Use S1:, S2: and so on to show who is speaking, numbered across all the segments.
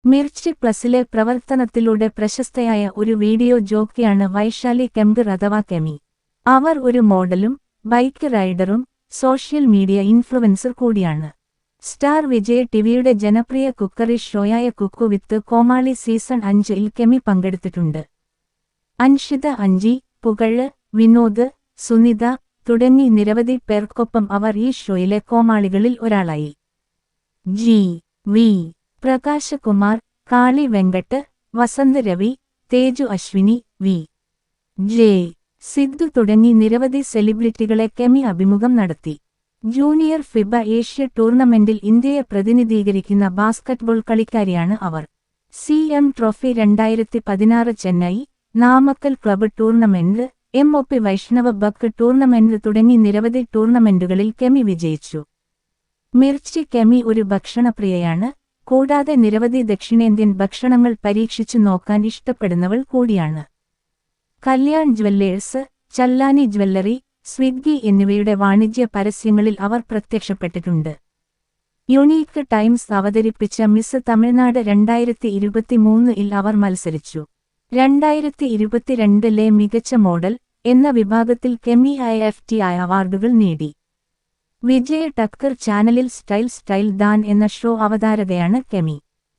S1: മിർച്ചി പ്ലസിലെ പ്രവർത്തനത്തിലൂടെ പ്രശസ്തയായ ഒരു വീഡിയോ ജോക്കിയാണ് വൈശാലി കെംഗർ അഥവാ കെമി. അവർ ഒരു മോഡലും ബൈക്ക് റൈഡറും സോഷ്യൽ മീഡിയ ഇൻഫ്ലുവൻസർ കൂടിയാണ്. സ്റ്റാർ വിജയ് ടിവിയുടെ ജനപ്രിയ കുക്കറി ഷോയായ കുക്കു വിത്ത് കോമാളി സീസൺ 5-ൽ കെമി പങ്കെടുത്തിട്ടുണ്ട്. അൻഷിത, അഞ്ജി, പുകഴ്, വിനോദ്, സുനിത തുടങ്ങി നിരവധി പേർക്കൊപ്പം അവർ ഈ ഷോയിലെ കോമാളികളിൽ ഒരാളായി. ജി.വി. പ്രകാശ് കുമാർ, കാളി വെങ്കട്ട്, വസന്ത് രവി, തേജു അശ്വിനി, വി.ജെ. സിദ്ധു തുടങ്ങി നിരവധി സെലിബ്രിറ്റികളെ കെമി അഭിമുഖം നടത്തി. ജൂനിയർ ഫിബ ഏഷ്യ ടൂർണമെന്റിൽ ഇന്ത്യയെ പ്രതിനിധീകരിക്കുന്ന ബാസ്കറ്റ്ബോൾ കളിക്കാരിയാണ് അവർ. CM trophy 2016 Chennai, Namakkal club tournament, MOP Vaishnava ബക്ക് ടൂർണമെന്റ് തുടങ്ങി നിരവധി ടൂർണമെന്റുകളിൽ കെമി വിജയിച്ചു. മിർച്ചി കെമി ഒരു ഭക്ഷണപ്രിയയാണ്. കൂടാതെ നിരവധി ദക്ഷിണേന്ത്യൻ ഭക്ഷണങ്ങൾ പരീക്ഷിച്ചു നോക്കാൻ ഇഷ്ടപ്പെടുന്നവൾ കൂടിയാണ്. കല്യാൺ ജ്വല്ലേഴ്സ്, ചല്ലാനി ജ്വല്ലറി, സ്വിഗ്ഗി എന്നിവയുടെ വാണിജ്യ പരസ്യങ്ങളിൽ അവർ പ്രത്യക്ഷപ്പെട്ടിട്ടുണ്ട്. യുണീക്ക് ടൈംസ് അവതരിപ്പിച്ച മിസ് തമിഴ്നാട് 2023-ൽ അവർ മത്സരിച്ചു. 2022-ലെ മികച്ച മോഡൽ എന്ന വിഭാഗത്തിൽ കെമി IFTI അവാർഡുകൾ നേടി. വിജയ ടക്കർ ചാനലിൽ സ്റ്റൈൽ ദാൻ എന്ന ഷോ അവതാരകയാണ് കെമി.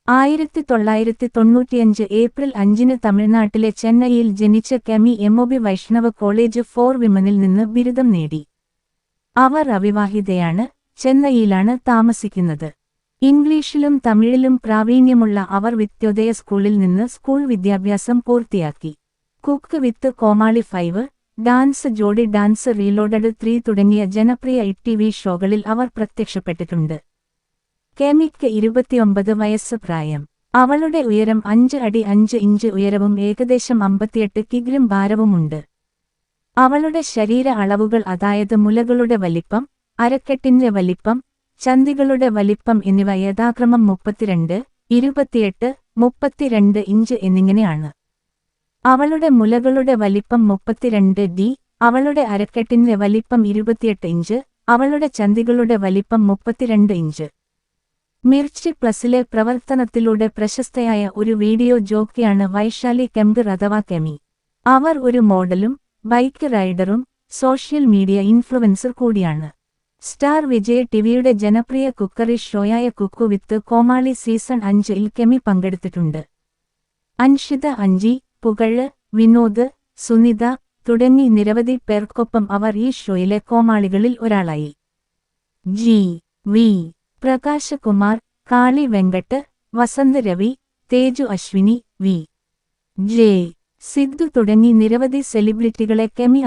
S1: 1995 ഏപ്രിൽ 5-ന് തമിഴ്നാട്ടിലെ ചെന്നൈയിൽ ജനിച്ച കെമി എം.ഒ.ബി വൈഷ്ണവ കോളേജ് ഫോർ വിമനിൽ നിന്ന് ബിരുദം നേടി. അവർ അവിവാഹിതയാണ്. ചെന്നൈയിലാണ് താമസിക്കുന്നത്. ഇംഗ്ലീഷിലും തമിഴിലും പ്രാവീണ്യമുള്ള അവർ വിദ്യോദയ സ്കൂളിൽ നിന്ന് സ്കൂൾ വിദ്യാഭ്യാസം പൂർത്തിയാക്കി. കുക്ക് വിത്ത് കോമാളി 5, ഡാൻസ് ജോഡി ഡാൻസ് റീലോഡഡ് 3 തുടങ്ങിയ ജനപ്രിയ ITV ഷോകളിൽ അവർ പ്രത്യക്ഷപ്പെട്ടിട്ടുണ്ട്. കെമിക്ക് 29 വയസ്സ് പ്രായം. അവളുടെ ഉയരം 5 അടി 5 ഇഞ്ച് ഉയരവും ഏകദേശം 58 കിഗ്രം ഭാരവുമുണ്ട്. അവളുടെ ശരീര അളവുകൾ അതായത് മുലകളുടെ വലിപ്പം, അരക്കെട്ടിന്റെ വലിപ്പം, ചന്തികളുടെ വലിപ്പം എന്നിവ യഥാക്രമം 32, 28, 32 ഇഞ്ച് എന്നിങ്ങനെയാണ്. അവളുടെ മുലകളുടെ വലിപ്പം 32D, അവളുടെ അരക്കെട്ടിന്റെ വലിപ്പം 28 ഇഞ്ച്, അവളുടെ ചന്തികളുടെ വലിപ്പം 32 ഇഞ്ച്. മിർച്ചി പ്ലസിലെ പ്രവർത്തനത്തിലൂടെ പ്രശസ്തയായ ഒരു വീഡിയോ ജോക്കിയാണ് വൈശാലി കെംഗർ അഥവാ കെമി. അവർ ഒരു മോഡലും ബൈക്ക് റൈഡറും സോഷ്യൽ മീഡിയ ഇൻഫ്ലുവൻസർ കൂടിയാണ്. സ്റ്റാർ വിജയ് ടിവിയുടെ ജനപ്രിയ കുക്കറി ഷോയായ കുക്കു വിത്ത് കോമാളി സീസൺ 5-ൽ കെമി പങ്കെടുത്തിട്ടുണ്ട്. അൻഷിത, അഞ്ജി, പുകഴ്, വിനോദ്, സുനിത തുടങ്ങി നിരവധി പേർക്കൊപ്പം അവർ ഈ ഷോയിലെ കോമാളികളിൽ ഒരാളായി. ജി.വി. പ്രകാശ് കുമാർ, കാളി വെങ്കട്ട്, വസന്ത് രവി, തേജു അശ്വിനി, വി.ജെ. സിദ്ധു തുടങ്ങി നിരവധി സെലിബ്രിറ്റികളെ കെമി